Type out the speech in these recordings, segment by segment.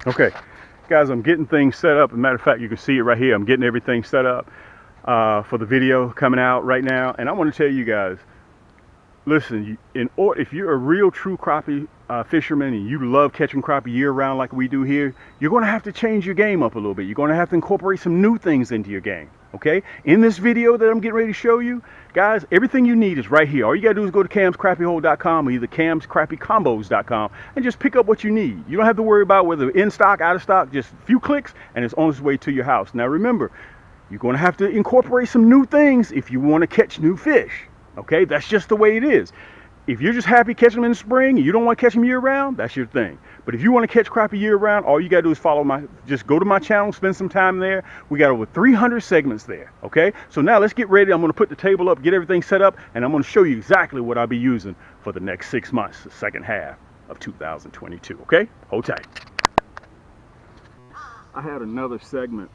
Okay, guys, I'm getting things set up. As a matter of fact, you can see it right here. I'm getting everything set up for the video coming out right now. And I want to tell you guys, listen, if you're a real true crappie fisherman and you love catching crappie year round like we do here, you're going to have to change your game up a little bit. You're going to have to incorporate some new things into your game. Okay, in this video that I'm getting ready to show you, guys, everything you need is right here. All you gotta do is go to camscrappiehole.com or either camscrappiecombos.com and just pick up what you need. You don't have to worry about whether in stock, out of stock, just a few clicks and it's on its way to your house. Now remember, you're gonna have to incorporate some new things if you wanna catch new fish. Okay, that's just the way it is. If you're just happy catching them in the spring and you don't want to catch them year round, that's your thing. But if you want to catch crappie year round, all you got to do is just go to my channel, spend some time there. We got over 300 segments there, okay? So now let's get ready. I'm going to put the table up, get everything set up, and I'm going to show you exactly what I'll be using for the next 6 months, the second half of 2022, okay? Hold tight. I had another segment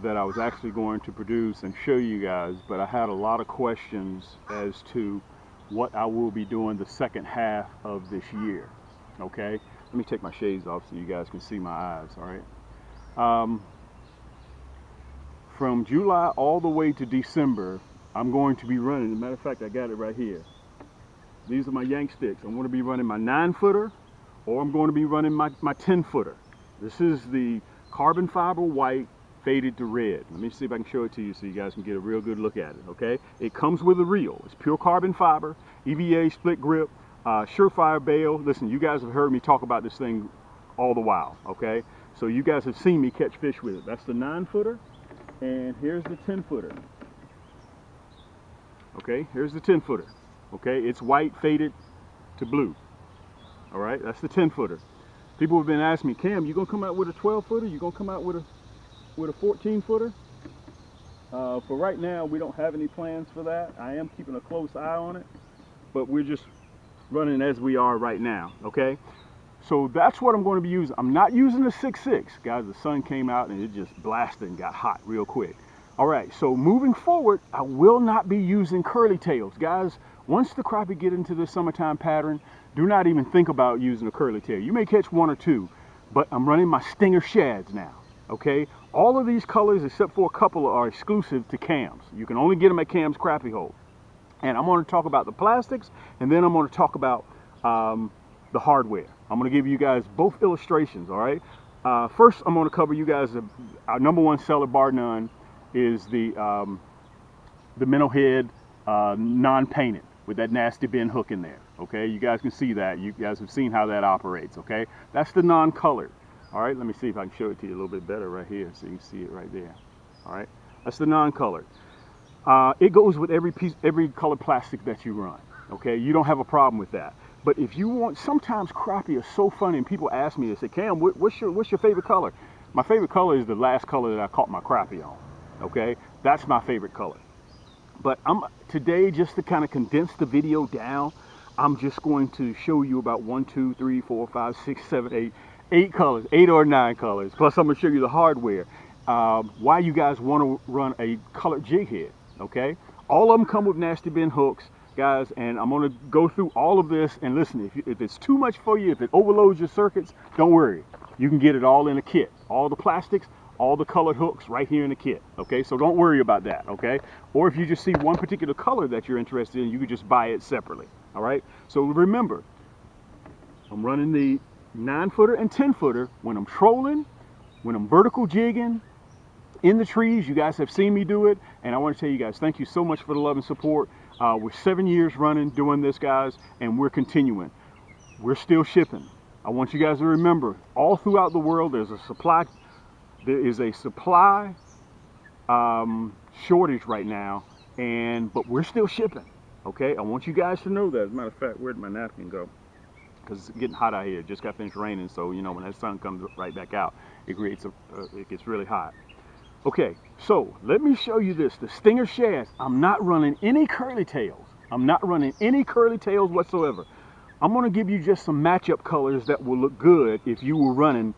that I was actually going to produce and show you guys, but I had a lot of questions as to what I will be doing the second half of this year. Okay, let me take my shades off so you guys can see my eyes. All right, from July all the way to December, I'm going to be running, as a matter of fact, I got it right here. These are my Yaannk Stiks. I'm going to be running my 9-footer, or I'm going to be running my 10-footer. This is the carbon fiber white faded to red. Let me see if I can show it to you so you guys can get a real good look at it, okay? It comes with a reel. It's pure carbon fiber, EVA, split grip, surefire bail. Listen, you guys have heard me talk about this thing all the while, okay? So you guys have seen me catch fish with it. That's the 9-footer, and here's the 10-footer. Okay, here's the 10-footer. Okay, it's white faded to blue. All right, that's the 10-footer. People have been asking me, Cam, you gonna come out with a 12-footer? You gonna come out with a 14-footer? For right now, we don't have any plans for that. I am keeping a close eye on it, but we're just running as we are right now, okay? So that's what I'm going to be using. I'm not using the 6.6. Guys, the sun came out and it just blasted and got hot real quick. All right, so moving forward, I will not be using curly tails. Guys, once the crappie get into the summertime pattern, do not even think about using a curly tail. You may catch one or two, but I'm running my stinger shads now. Okay, all of these colors except for a couple are exclusive to Cams. You can only get them at Cam's Crappie Hole. And I'm going to talk about the plastics, and then I'm going to talk about the hardware. I'm going to give you guys both illustrations. All right, first I'm going to cover you guys. Our number one seller, bar none, is the minnow head non-painted with that nasty bend hook in there. Okay, you guys can see that. You guys have seen how that operates. Okay, that's the non-colored. All right, let me see if I can show it to you a little bit better right here so you can see it right there. All right, that's the non-colored. It goes with every colored plastic that you run. Okay, you don't have a problem with that. But if you want, sometimes crappie are so funny and people ask me, they say, Cam, what's your favorite color? My favorite color is the last color that I caught my crappie on. Okay, that's my favorite color. But today, just to kind of condense the video down, I'm just going to show you about 1, 2, 3, 4, 5, 6, 7, 8 colors, 8 or 9 colors. Plus, I'm going to show you the hardware. Why you guys want to run a colored jig head, okay? All of them come with nasty bend hooks, guys, and I'm going to go through all of this. And listen, if it's too much for you, if it overloads your circuits, don't worry. You can get it all in a kit. All the plastics, all the colored hooks right here in the kit, okay? So don't worry about that, okay? Or if you just see one particular color that you're interested in, you can just buy it separately, all right? So remember, I'm running the 9-footer and 10-footer when I'm trolling, when I'm vertical jigging in the trees. You guys have seen me do it, and I want to tell you guys, thank you so much for the love and support. We're 7 years running doing this, guys, and we're continuing. We're still shipping. I want you guys to remember, all throughout the world, there is a supply shortage right now, but we're still shipping. Okay, I want you guys to know that. As a matter of fact, where'd my napkin go? Because it's getting hot out here. It just got finished raining, so you know when that sun comes right back out, it gets really hot. Okay, so let me show you this. The stinger shads. I'm not running any curly tails. I'm not running any curly tails whatsoever. I'm going to give you just some matchup colors that will look good if you were running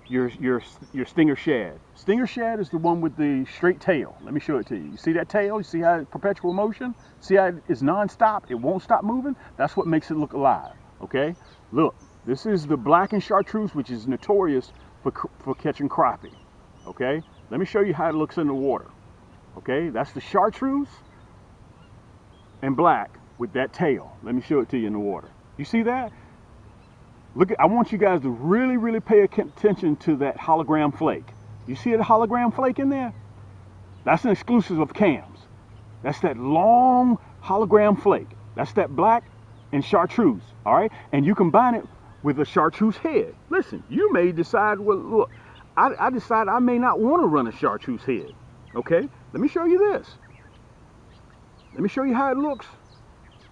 your stinger shad. Stinger shad is the one with the straight tail. Let me show it to you. You see that tail? You see how it's perpetual motion? See how it's non-stop? It won't stop moving? That's what makes it look alive. Okay, look, This is the blackened chartreuse, which is notorious for catching crappie. Okay, let me show you how it looks in the water. Okay, that's the chartreuse and black with that tail. Let me show it to you in the water. You see that? Look, I want you guys to really, really pay attention to that hologram flake. You see the hologram flake in there? That's an exclusive of Cam's. That's that long hologram flake. That's that black and chartreuse, all right? And you combine it with a chartreuse head. Listen, you may decide, well, look, I decide I may not want to run a chartreuse head, okay? Let me show you this. Let me show you how it looks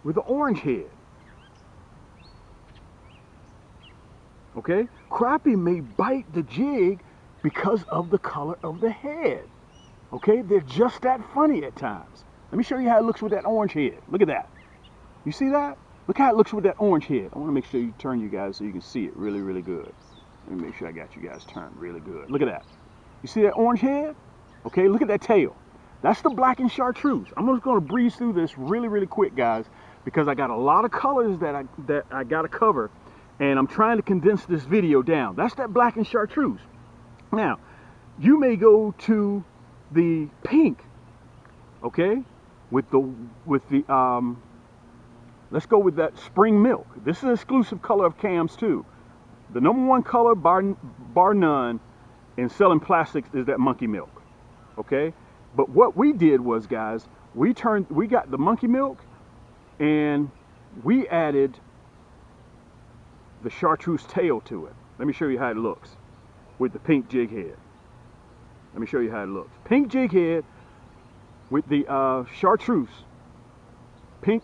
with the orange head. Okay? Crappie may bite the jig because of the color of the head. Okay? They're just that funny at times. Let me show you how it looks with that orange head. Look at that. You see that? Look how it looks with that orange head. I want to make sure you turn you guys so you can see it really, really good. Let me make sure I got you guys turned really good. Look at that. You see that orange head? Okay, look at that tail. That's the black and chartreuse. I'm just going to breeze through this really, really quick, guys, because I got a lot of colors that I got to cover, and I'm trying to condense this video down. That's that black and chartreuse. Now, you may go to the pink, okay, with the let's go with that spring milk. This is an exclusive color of Cam's too. The #1 color, bar none, in selling plastics is that monkey milk, okay? But what we did was, guys, we got the monkey milk and we added the chartreuse tail to it. Let me show you how it looks with the pink jig head. Let me show you how it looks. Pink jig head with the chartreuse, pink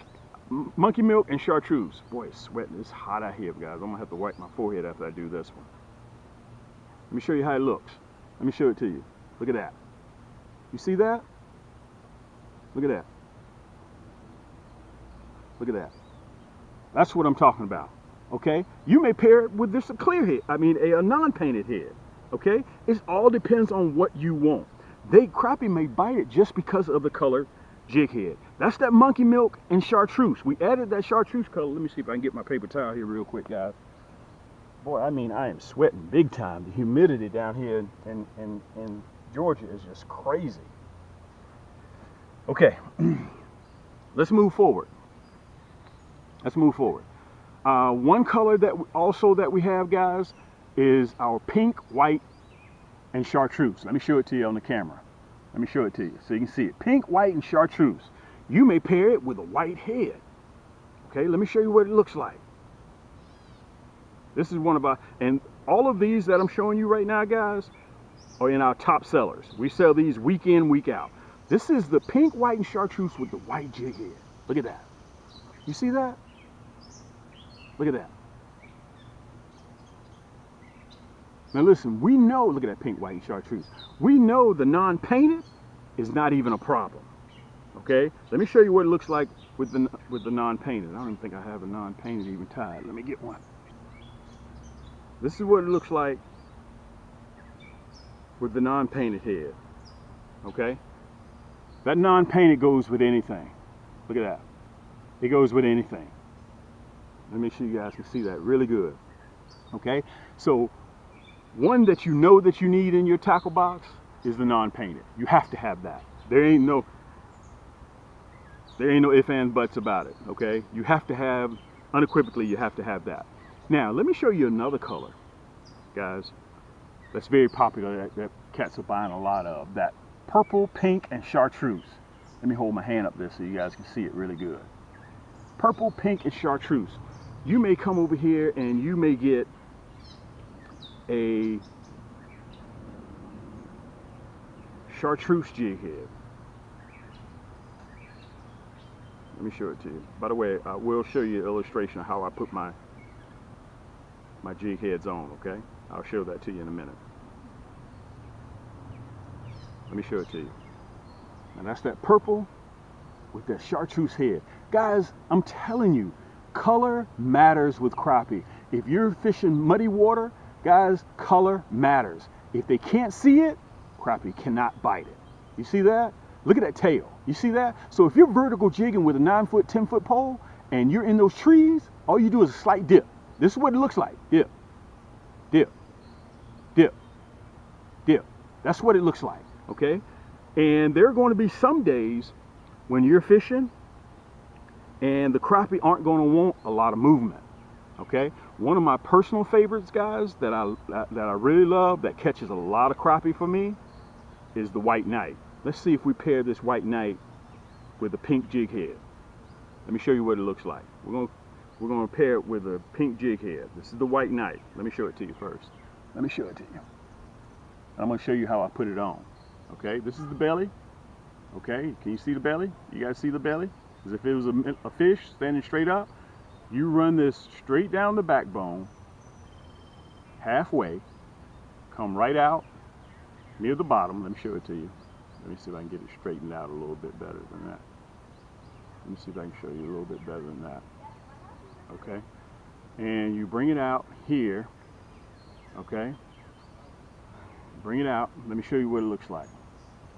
monkey milk and chartreuse. Boy, it's sweating. It's hot out here, guys. I'm gonna have to wipe my forehead after I do this one. Let me show you how it looks. Let me show it to you. Look at that. You see that? Look at that. Look at that. That's what I'm talking about. Okay? You may pair it with this a clear head. I mean a non-painted head. Okay? It all depends on what you want. Crappie may bite it just because of the color jig head. That's that monkey milk and chartreuse. We added that chartreuse color. Let me see if I can get my paper towel here real quick, guys. Boy, I mean, I am sweating big time. The humidity down here in Georgia is just crazy. Okay, let's move forward. Let's move forward. One color that we have, guys, is our pink, white, and chartreuse. Let me show it to you on the camera. Let me show it to you so you can see it. Pink, white, and chartreuse. You may pair it with a white head. Okay, let me show you what it looks like. This is one of our, and all of these that I'm showing you right now, guys, are in our top sellers. We sell these week in, week out. This is the pink, white, and chartreuse with the white jig head. Look at that. You see that? Look at that. Now listen, we know, look at that pink, white, and chartreuse. We know the non-painted is not even a problem. Okay? Let me show you what it looks like with the non-painted. I don't even think I have a non-painted even tied. Let me get one. This is what it looks like with the non-painted head. Okay? That non-painted goes with anything. Look at that. It goes with anything. Let me make sure you guys can see that really good. Okay? So, one that you know that you need in your tackle box is the non-painted. You have to have that. There ain't no ifs, ands, buts about it. Okay? You have to have, unequivocally, you have to have that. Now, let me show you another color, guys, that's very popular, that cats are buying a lot of. That purple, pink, and chartreuse. Let me hold my hand up there so you guys can see it really good. Purple, pink, and chartreuse. You may come over here and you may get a chartreuse jig head. Let me show it to you. By the way, I will show you an illustration of how I put my jig heads on, okay? I'll show that to you in a minute. Let me show it to you. And that's that purple with that chartreuse head. Guys, I'm telling you, color matters with crappie. If you're fishing muddy water, guys, color matters. If they can't see it, crappie cannot bite it. You see that? Look at that tail. You see that? So if you're vertical jigging with a 9-foot, 10-foot pole, and you're in those trees, all you do is a slight dip. This is what it looks like. Dip, dip, dip, dip. That's what it looks like, okay? And there are going to be some days when you're fishing and the crappie aren't going to want a lot of movement, okay? One of my personal favorites, guys, that I really love, that catches a lot of crappie for me, is the white knight. Let's see if we pair this white knight with a pink jig head. Let me show you what it looks like. We're gonna pair it with a pink jig head. This is the white knight. Let me show it to you first. Let me show it to you. I'm gonna show you how I put it on. Okay, this is the belly. Okay, can you see the belly? You guys see the belly? As if it was a fish standing straight up. You run this straight down the backbone, halfway, come right out near the bottom. Let me show it to you. Let me see if I can get it straightened out a little bit better than that. Let me see if I can show you a little bit better than that. Okay, and you bring it out here. Okay, bring it out. Let me show you what it looks like.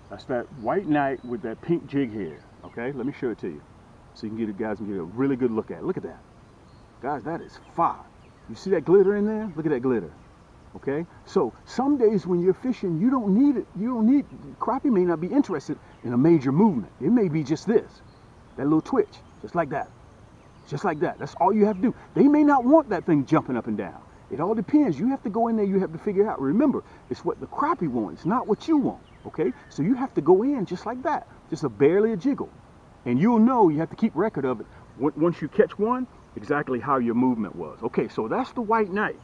That's that white knight with that pink jig head. Okay, let me show it to you so you can get it, guys, and get a really good look at it. Look at that, guys. That is fire. You see that glitter in there? Look at that glitter. Okay, so some days when you're fishing, you don't need it. Crappie may not be interested in a major movement. It may be just this, that little twitch, just like that. Just like that. That's all you have to do. They may not want that thing jumping up and down. It all depends. You have to go in there. You have to figure it out. Remember, it's what the crappie wants. It's not what you want. Okay? So you have to go in just like that. Just barely a jiggle. And you'll know, you have to keep record of it once you catch one, exactly how your movement was. Okay, so that's the white knight,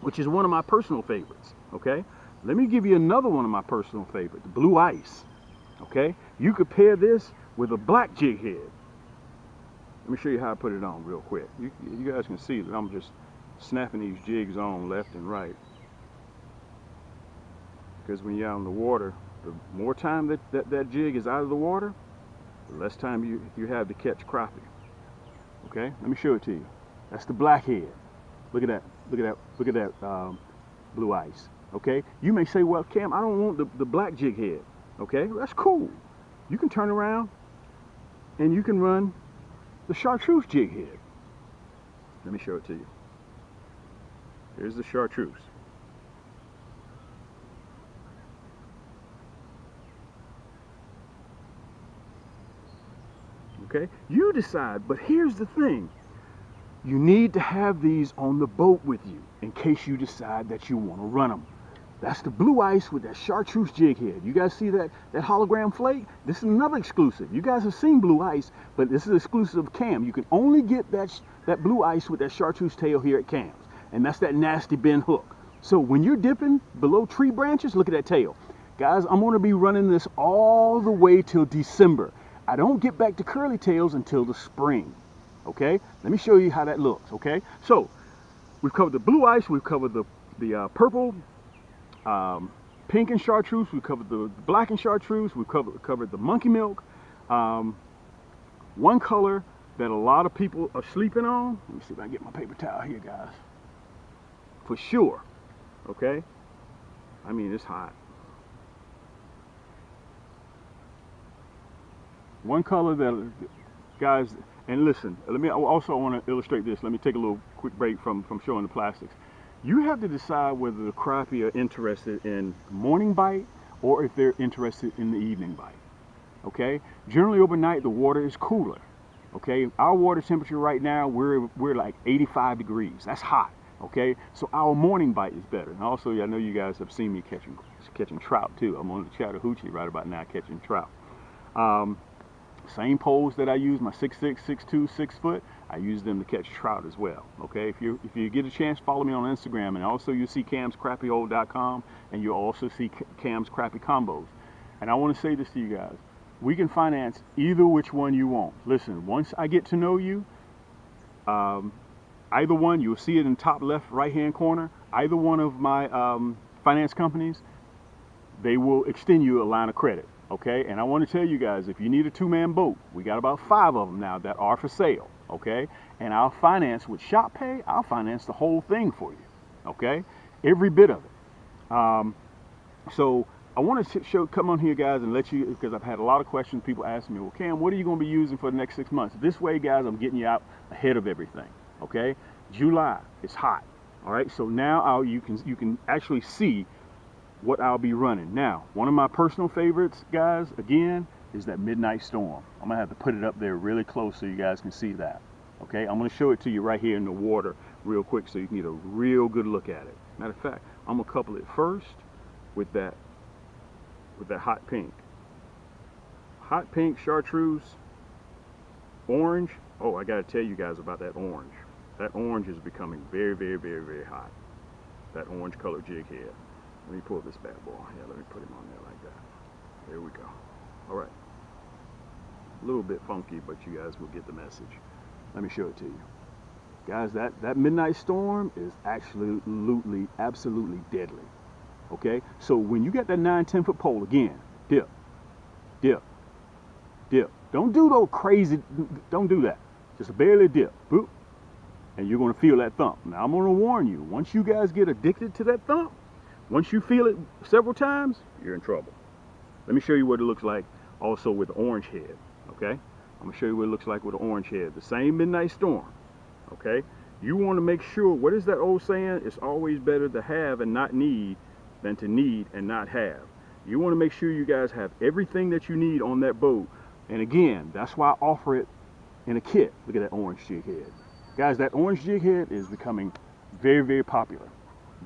which is one of my personal favorites. Okay? Let me give you another one of my personal favorites, the blue ice. Okay? You could pair this with a black jig head. Let me show you how I put it on real quick. You guys can see that I'm just snapping these jigs on left and right. Because when you're out in the water, the more time that jig is out of the water, the less time you have to catch crappie. Okay, let me show it to you. That's the black head. Look at that. Look at that. Look at that blue ice. Okay, you may say, well, Cam, I don't want the black jig head. Okay, that's cool. You can turn around and you can run the chartreuse jig head. Let me show it to you. Here's the chartreuse. Okay, you decide, but here's the thing. You need to have these on the boat with you in case you decide that you want to run them. That's the blue ice with that chartreuse jig head. You guys see that hologram flake? This is another exclusive. You guys have seen blue ice, but this is exclusive of Cam. You can only get that blue ice with that chartreuse tail here at Cam's. And that's that nasty bend hook. So when you're dipping below tree branches, look at that tail. Guys, I'm going to be running this all the way till December. I don't get back to curly tails until the spring. Okay? Let me show you how that looks. Okay? So we've covered the blue ice. We've covered the purple, pink and chartreuse. We covered the black and chartreuse. We covered the monkey milk. One color that a lot of people are sleeping on. Let me see if I can get my paper towel here, guys. For sure. Okay? I mean, it's hot. One color that, guys, and listen, I want to illustrate this. Let me take a little quick break from showing the plastics. You have to decide whether the crappie are interested in morning bite or if they're interested in the evening bite. Okay? Generally overnight the water is cooler. Okay? Our water temperature right now, we're like 85 degrees. That's hot. Okay? So our morning bite is better. And also, I know you guys have seen me catching trout too. I'm on the Chattahoochee right about now catching trout. Same poles that I use, my 6'6", 6'2", 6 foot, I use them to catch trout as well. Okay, if you get a chance, follow me on Instagram, and also you see camscrappiehole.com, and you'll also see Cam's Crappie Combos. And I want to say this to you guys: we can finance either which one you want. Listen, once I get to know you, either one, you'll see it in the top left right hand corner. Either one of my finance companies, they will extend you a line of credit. Okay, and I want to tell you guys, if you need a two-man boat, we got about 5 of them now that are for sale. Okay, and I'll finance with Shop Pay. I'll finance the whole thing for you. Okay, every bit of it. So I want to come on here, guys, and let you, because I've had a lot of questions. People asking me, well, Cam, what are you going to be using for the next 6 months? This way, guys, I'm getting you out ahead of everything. Okay, July. It's hot. All right, so now you can actually see what I'll be running. Now, one of my personal favorites, guys, again, is that Midnight Storm. I'm gonna have to put it up there really close so you guys can see that. Okay, I'm gonna show it to you right here in the water real quick so you can get a real good look at it. Matter of fact, I'm gonna couple it first with that hot pink. Hot pink chartreuse, orange. Oh, I gotta tell you guys about that orange. That orange is becoming very, very, very, very hot. That orange color jig head. Let me pull this bad boy. Yeah, let me put him on there like that. There we go. All right. A little bit funky, but you guys will get the message. Let me show it to you. Guys, that Midnight Storm is absolutely deadly. Okay? So when you got that 9-10 foot pole, again, dip, dip, dip. Don't do those crazy, don't do that. Just barely dip. Boop. And you're going to feel that thump. Now, I'm going to warn you, once you guys get addicted to that thump, once you feel it several times, you're in trouble. Let me show you what it looks like also with the orange head, okay? I'm going to show you what it looks like with the orange head. The same Midnight Storm, okay? You want to make sure, what is that old saying? It's always better to have and not need than to need and not have. You want to make sure you guys have everything that you need on that boat. And again, that's why I offer it in a kit. Look at that orange jig head. Guys, that orange jig head is becoming very, very popular.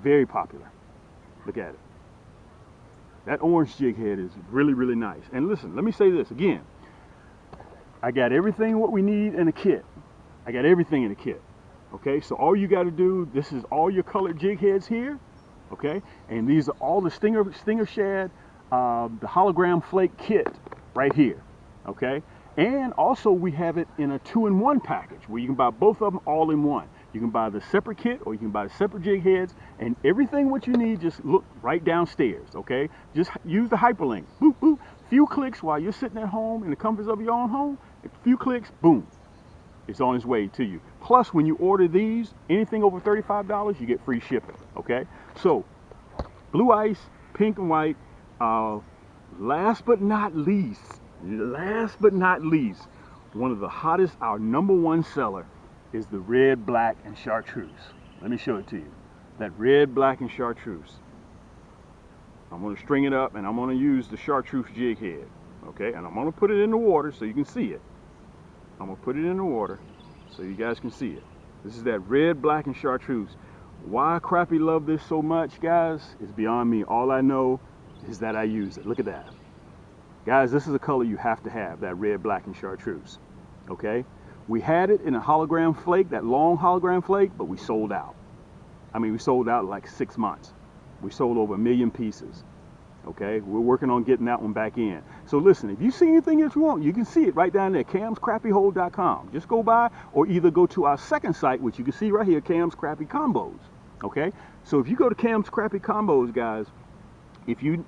Very popular. Look at it. That orange jig head is really, really nice. And listen, let me say this again. I got everything what we need in a kit. I got everything in a kit. Okay, so all you got to do, this is all your colored jig heads here. Okay, and these are all the stinger shad, the hologram flake kit right here. Okay, and also we have it in a 2-in-1 package where you can buy both of them all in one. You can buy the separate kit or you can buy the separate jig heads, and everything what you need, just look right downstairs, okay? Just use the hyperlink. Boop, boop. Few clicks while you're sitting at home in the comforts of your own home. A few clicks, boom. It's on its way to you. Plus, when you order these, anything over $35, you get free shipping, okay? So, blue ice, pink and white. Last but not least, one of the hottest, our #1 seller, is the red, black, and chartreuse. Let me show it to you. That red, black, and chartreuse. I'm going to string it up and I'm going to use the chartreuse jig head. Okay, and I'm going to put it in the water so you can see it. I'm going to put it in the water so you guys can see it. This is that red, black, and chartreuse. Why Crappie love this so much, guys, is beyond me. All I know is that I use it. Look at that. Guys, this is a color you have to have, that red, black, and chartreuse. Okay? We had it in a hologram flake, that long hologram flake, but we sold out. I mean, we sold out in like 6 months. We sold over 1 million pieces. Okay, we're working on getting that one back in. So listen, if you see anything that you want, you can see it right down there, camscrappiehold.com. Just go by, or either go to our second site, which you can see right here, Cam's Crappie Combos. Okay, so if you go to Cam's Crappie Combos, guys,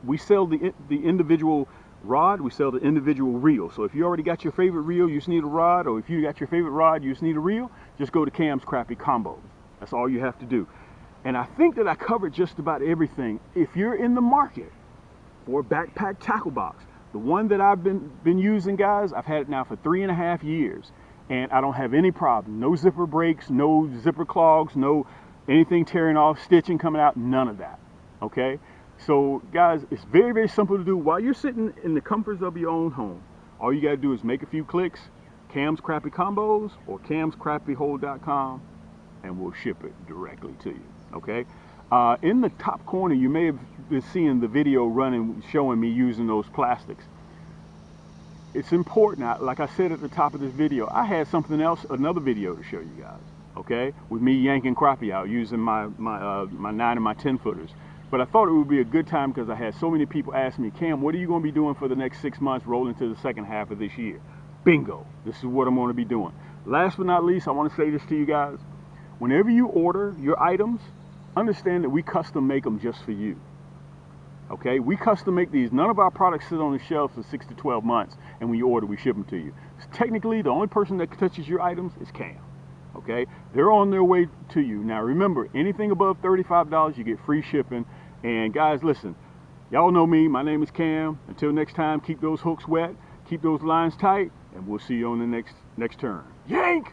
we sell the individual rod, we sell the individual reel. So if you already got your favorite reel, you just need a rod, or if you got your favorite rod, you just need a reel, just go to Cam's Crappie Combos. That's all you have to do. And I think that I covered just about everything. If you're in the market for a backpack tackle box, the one that I've been using, guys, I've had it now for 3.5 years, and I don't have any problem. No zipper breaks, no zipper clogs, no anything tearing off, stitching coming out, none of that. Okay? So, guys, it's very, very simple to do. While you're sitting in the comforts of your own home, all you got to do is make a few clicks, Cam's Crappie Combos or camscrappiehold.com, and we'll ship it directly to you. Okay? In the top corner, you may have been seeing the video running, showing me using those plastics. It's important, like I said at the top of this video, I had something else, another video to show you guys. Okay? With me yanking crappie out, using my 9 and my 10 footers. But I thought it would be a good time because I had so many people ask me, Cam, what are you going to be doing for the next 6 months rolling to the second half of this year? Bingo. This is what I'm going to be doing. Last but not least, I want to say this to you guys. Whenever you order your items, understand that we custom make them just for you. Okay? We custom make these. None of our products sit on the shelf for 6 to 12 months, and when you order, we ship them to you. So technically, the only person that touches your items is Cam. Okay? They're on their way to you. Now, remember, anything above $35, you get free shipping. And guys, listen, y'all know me. My name is Cam. Until next time, keep those hooks wet, keep those lines tight, and we'll see you on the next turn. Yank!